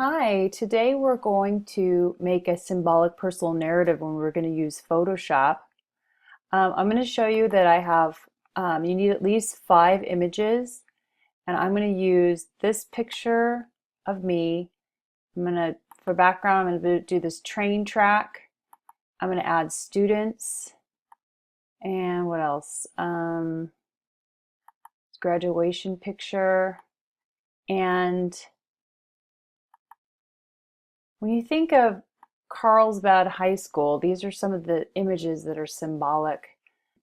Hi, today we're going to make a symbolic personal narrative when we're going to use Photoshop. I'm going to show you that I have, you need at least 5 images, and I'm going to use this picture of me. For background, I'm going to do this train track. I'm going to add students, and what else? Graduation picture, and when you think of Carlsbad High School, these are some of the images that are symbolic.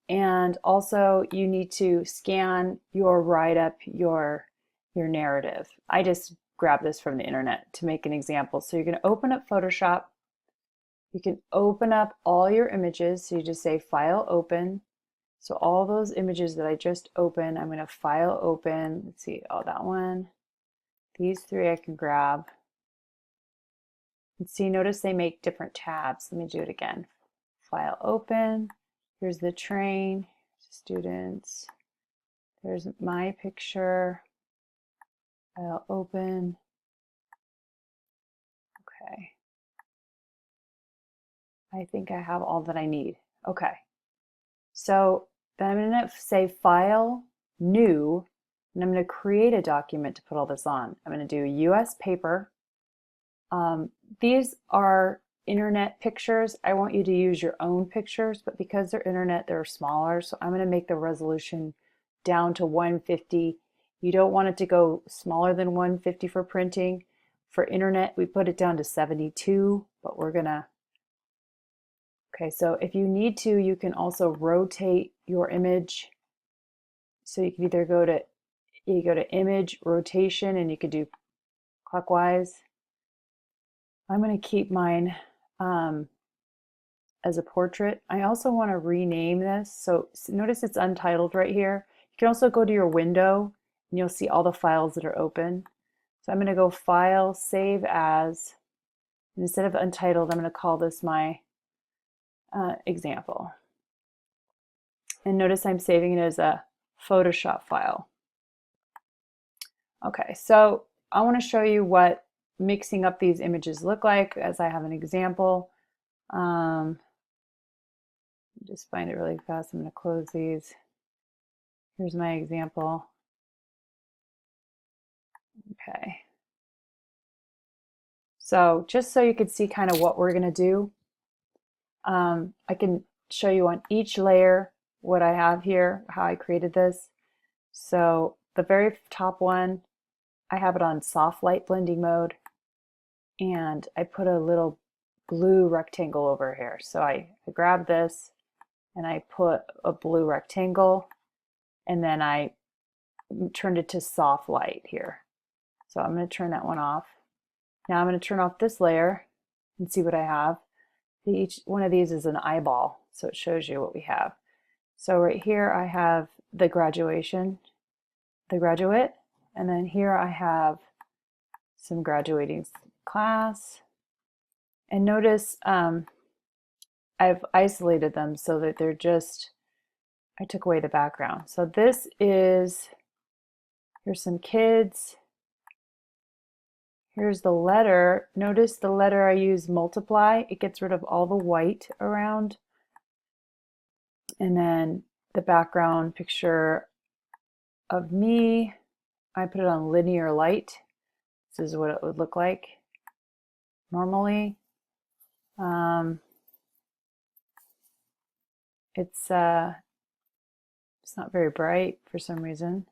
And also you need to scan your write-up, your narrative. I just grabbed this from the internet to make an example. So you're going to open up Photoshop. You can open up all your images. So you just say File Open. So all those images that I just opened, I'm going to File Open. Let's see, oh, that one. These 3 I can grab. And see, notice they make different tabs. Let me do it again. File Open. Here's the train, students. There's my picture. File Open. Okay. I think I have all that I need. Okay. So then I'm going to say File, New, and I'm going to create a document to put all this on. I'm going to do US paper. These are internet pictures. I want you to use your own pictures, but because they're internet, they're smaller. So I'm going to make the resolution down to 150. You don't want it to go smaller than 150 for printing. For internet, we put it down to 72, but we're gonna, okay, so if you need to, you can also rotate your image. So you can either go to image rotation, and you could do clockwise. I'm going to keep mine as a portrait. I also want to rename this. So notice it's untitled right here. You can also go to your window and you'll see all the files that are open. So I'm going to go File, Save As, and instead of untitled, I'm going to call this my example. And notice I'm saving it as a Photoshop file. Okay, so I want to show you what mixing up these images look like as I have an example. Just find it really fast. I'm going to close these. Here's my example. Okay. So just so you can see kind of what we're going to do, I can show you on each layer what I have here, how I created this. So the very top one, I have it on soft light blending mode, and I put a little blue rectangle over here. So I grab this and I put a blue rectangle, and then I turned it to soft light here. So I'm going to turn that one off. Now I'm going to turn off this layer and see what I have. Each one of these is an eyeball, so it shows you what we have. So right here I have the graduate, and then here I have some graduating class. And notice I've isolated them so that they're just, I took away the background. So this is, here's some kids. Here's the letter. Notice the letter I use multiply. It gets rid of all the white around. And then the background picture of me, I put it on linear light. This is what it would look like normally. It's not very bright for some reason.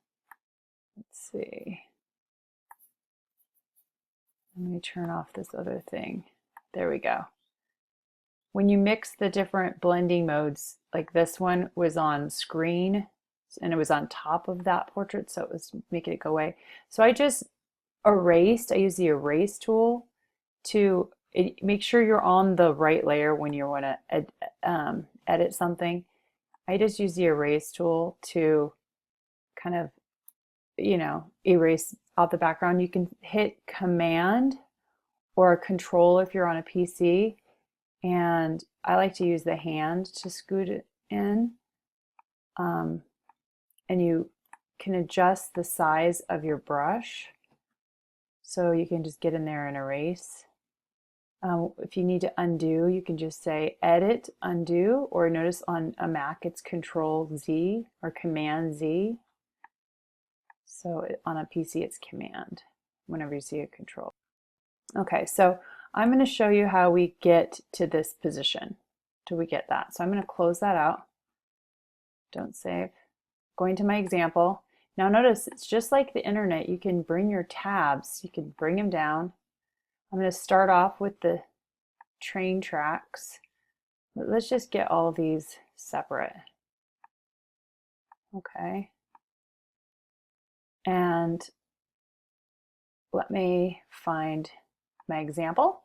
Let's see. Let me turn off this other thing. There we go. When you mix the different blending modes, like this one was on screen and it was on top of that portrait, so it was making it go away. So I just erased, I use the erase tool to make sure you're on the right layer when you want to edit something. I just use the erase tool to kind of, erase out the background. You can hit Command or Control if you're on a PC, and I like to use the hand to scoot it in. And you can adjust the size of your brush. So you can just get in there and erase. If you need to undo, you can just say Edit, Undo, or notice on a Mac it's Control Z or Command Z. So on a PC it's Command whenever you see a Control. Okay, so I'm going to show you how we get to this position. Do we get that? So I'm going to close that out. Don't save. Going to my example. Now notice it's just like the internet. You can bring your tabs. You can bring them down. I'm going to start off with the train tracks. Let's just get all of these separate. Okay. And let me find my example.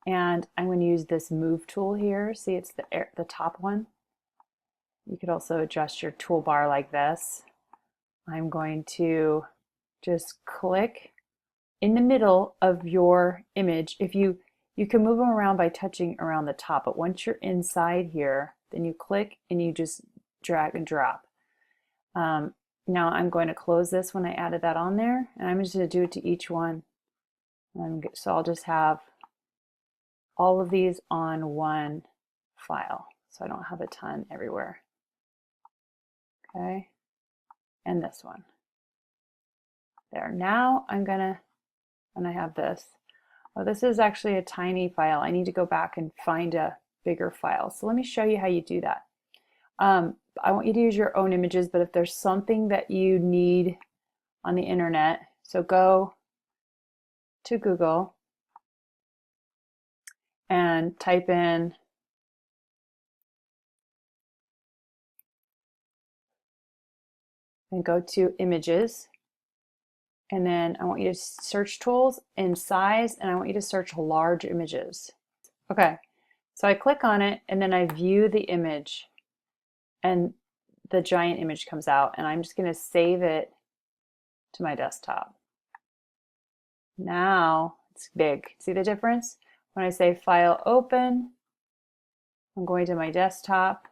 And I'm going to use this move tool here. See, it's the top one. You could also adjust your toolbar like this. I'm going to just click in the middle of your image. If you can move them around by touching around the top, but once you're inside here, then you click and you just drag and drop. Now I'm going to close this when I added that on there, and I'm just going to do it to each one. So I'll just have all of these on one file, so I don't have a ton everywhere. Okay, and this one. There. Now I'm gonna, and I have this. Oh, this is actually a tiny file. I need to go back and find a bigger file. So let me show you how you do that. I want you to use your own images, but if there's something that you need on the internet, so go to Google and type in and go to images, and then I want you to search tools and size, and I want you to search large images. Okay, so I click on it and then I view the image and the giant image comes out, and I'm just going to save it to my desktop. Now it's big. See the difference? When I say File, Open, I'm going to my desktop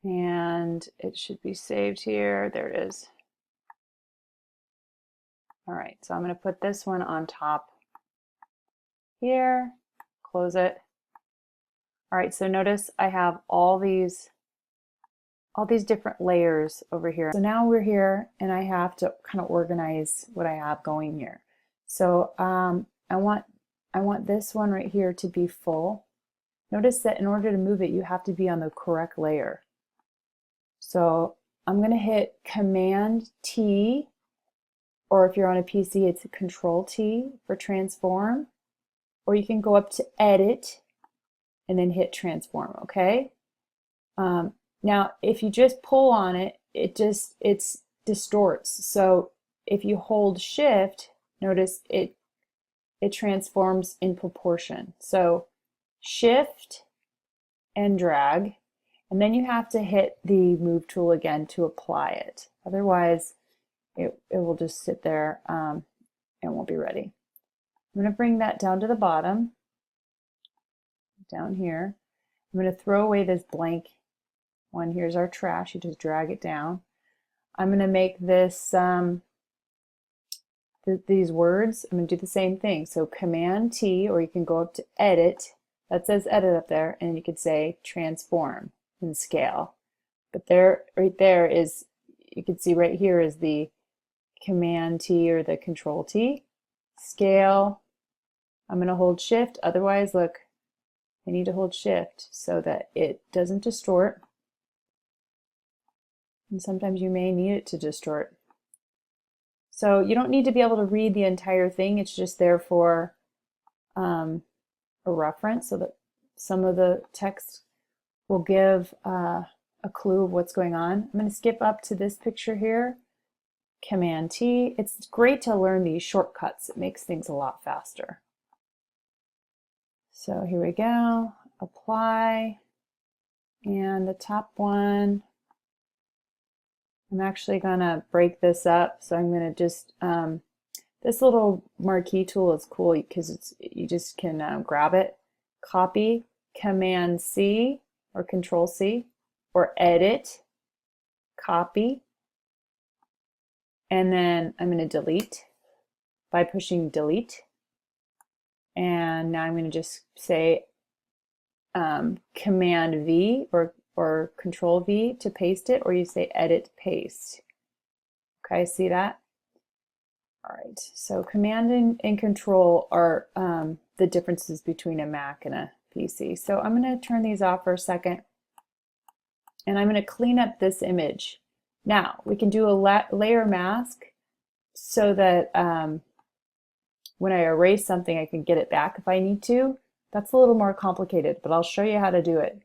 and it should be saved here. There it is. All right, so I'm going to put this one on top here, close it. All right, so notice I have all these different layers over here. So now we're here and I have to kind of organize what I have going here. So I want this one right here to be full. Notice that in order to move it, you have to be on the correct layer. So I'm going to hit Command T, or if you're on a PC, it's Control T for transform, or you can go up to Edit and then hit Transform, okay? Now, if you just pull on it, it distorts. So if you hold Shift, notice it transforms in proportion. So Shift and drag, and then you have to hit the Move tool again to apply it. Otherwise, it will just sit there and won't be ready. I'm going to bring that down to the bottom, down here. I'm going to throw away this blank one. Here's our trash. You just drag it down. I'm going to make this these words. I'm going to do the same thing. So Command T, or you can go up to Edit. That says Edit up there, and you could say Transform and Scale. But there, right there is, you can see right here is the Command T or the Control T. Scale. I'm going to hold Shift. Otherwise, look, I need to hold Shift so that it doesn't distort. And sometimes you may need it to distort. So you don't need to be able to read the entire thing. It's just there for a reference, so that some of the text will give a clue of what's going on. I'm going to skip up to this picture here. Command T. It's great to learn these shortcuts. It makes things a lot faster. So here we go. Apply. And the top one, I'm actually going to break this up. So I'm going to just, this little marquee tool is cool because you just can grab it, copy, Command C or Control C, or Edit, copy, and then I'm going to delete. by pushing delete. And now I'm going to just say Command V or Control V to paste it, or you say Edit Paste. Okay, see that? All right, so Command and Control are the differences between a Mac and a PC. So I'm going to turn these off for a second, and I'm going to clean up this image. Now, we can do a layer mask so that when I erase something, I can get it back if I need to. That's a little more complicated, but I'll show you how to do it.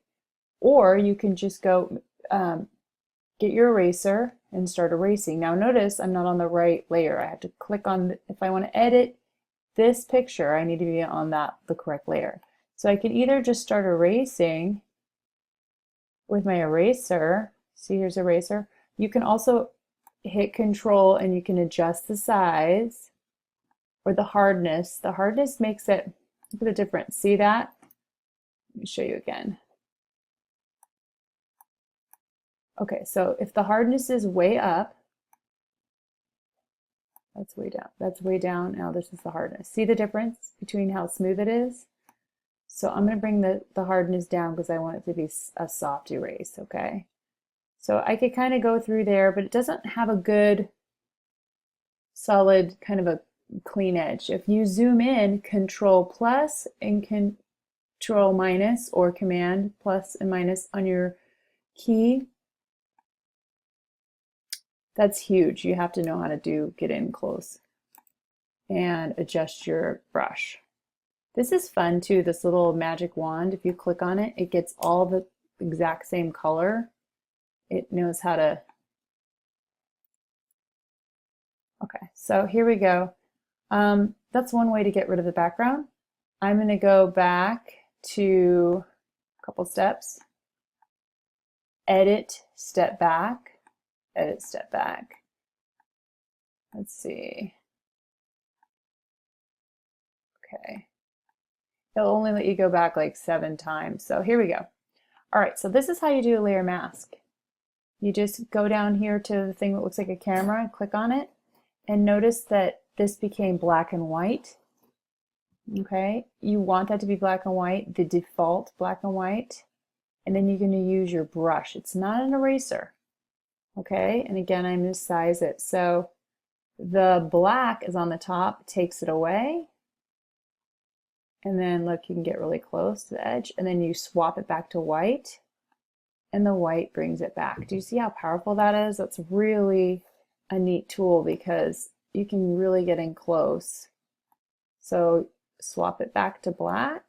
Or you can just go get your eraser and start erasing. Now notice I'm not on the right layer. I have to click on, if I want to edit this picture, I need to be on the correct layer. So I can either just start erasing with my eraser. See, here's eraser. You can also hit Control and you can adjust the size or the hardness. The hardness makes it, look at the difference. See that? Let me show you again. Okay, so if the hardness is way up, that's way down. That's way down. Now this is the hardness. See the difference between how smooth it is? So I'm going to bring the hardness down because I want it to be a soft erase, okay? So I could kind of go through there, but it doesn't have a good solid kind of a clean edge. If you zoom in, Control plus and Control minus or Command plus and minus on your key, that's huge. You have to know how to get in close and adjust your brush. This is fun too, this little magic wand. If you click on it, it gets all the exact same color. It knows how to. Okay, so here we go. That's one way to get rid of the background. I'm going to go back to a couple steps. Edit, step back. Edit, step back. Let's see. Okay. It'll only let you go back like 7 times. So here we go. All right, so this is how you do a layer mask. You just go down here to the thing that looks like a camera and click on it, and notice that this became black and white. Okay, you want that to be black and white, the default black and white, and then you're going to use your brush. It's not an eraser. Okay, and again, I'm going to size it. So the black is on the top, takes it away. And then look, you can get really close to the edge, and then you swap it back to white, and the white brings it back. Do you see how powerful that is? That's really a neat tool because you can really get in close. So swap it back to black,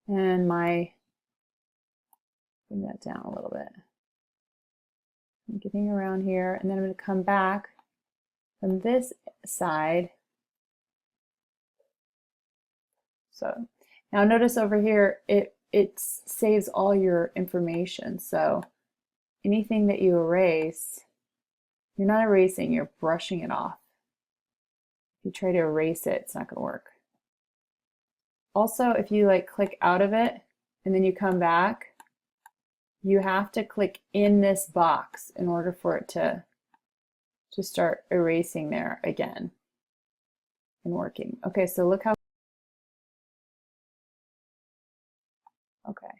and bring that down a little bit. I'm getting around here, and then I'm going to come back from this side. So now notice over here, it saves all your information. So anything that you erase, you're not erasing, you're brushing it off. If you try to erase it, it's not going to work. Also, if you click out of it and then you come back, you have to click in this box in order for it to start erasing there again and working. Okay, so look how. Okay,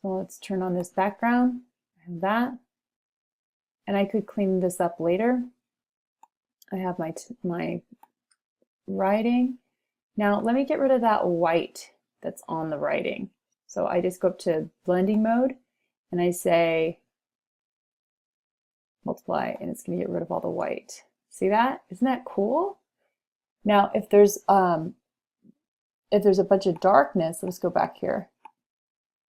so let's turn on this background. I have that, and I could clean this up later. I have my writing. Now let me get rid of that white that's on the writing. So I just go up to blending mode and I say multiply, and it's going to get rid of all the white. See that? Isn't that cool? Now if there's a bunch of darkness, let's go back here.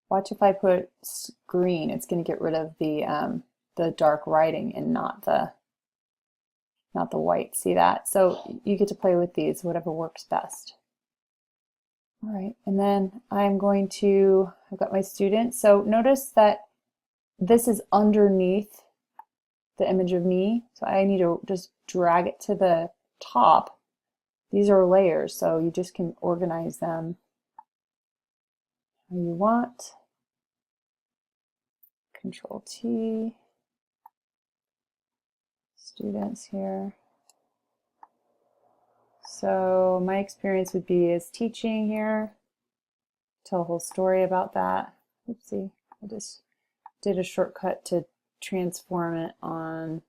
Watch if I put green, it's going to get rid of the dark writing and not the white. See that? So you get to play with these, whatever works best. All right, and then I've got my student. So notice that this is underneath the image of me. So I need to just drag it to the top. These are layers, so you just can organize them how you want. Control T. Students here. So my experience would be as teaching here, tell a whole story about that. Oopsie, I just did a shortcut to transform it on.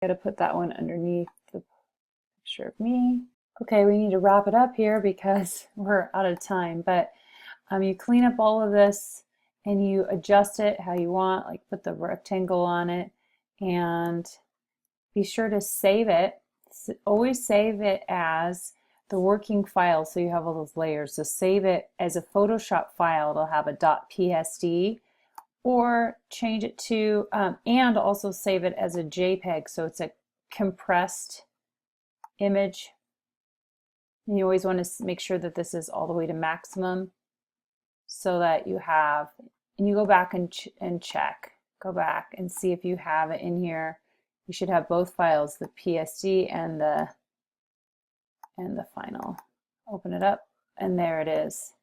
Got to put that one underneath the picture of me. Okay, we need to wrap it up here because we're out of time, but you clean up all of this and you adjust it how you want, like put the rectangle on it, and be sure to save it. Always save it as the working file, so you have all those layers. So save it as a Photoshop file. It'll have a .psd, or change it to, and also save it as a JPEG, so it's a compressed image. And you always want to make sure that this is all the way to maximum, so that you have, and you go back and check. Go back and see if you have it in here. You should have both files, the PSD and the final. Open it up, and there it is.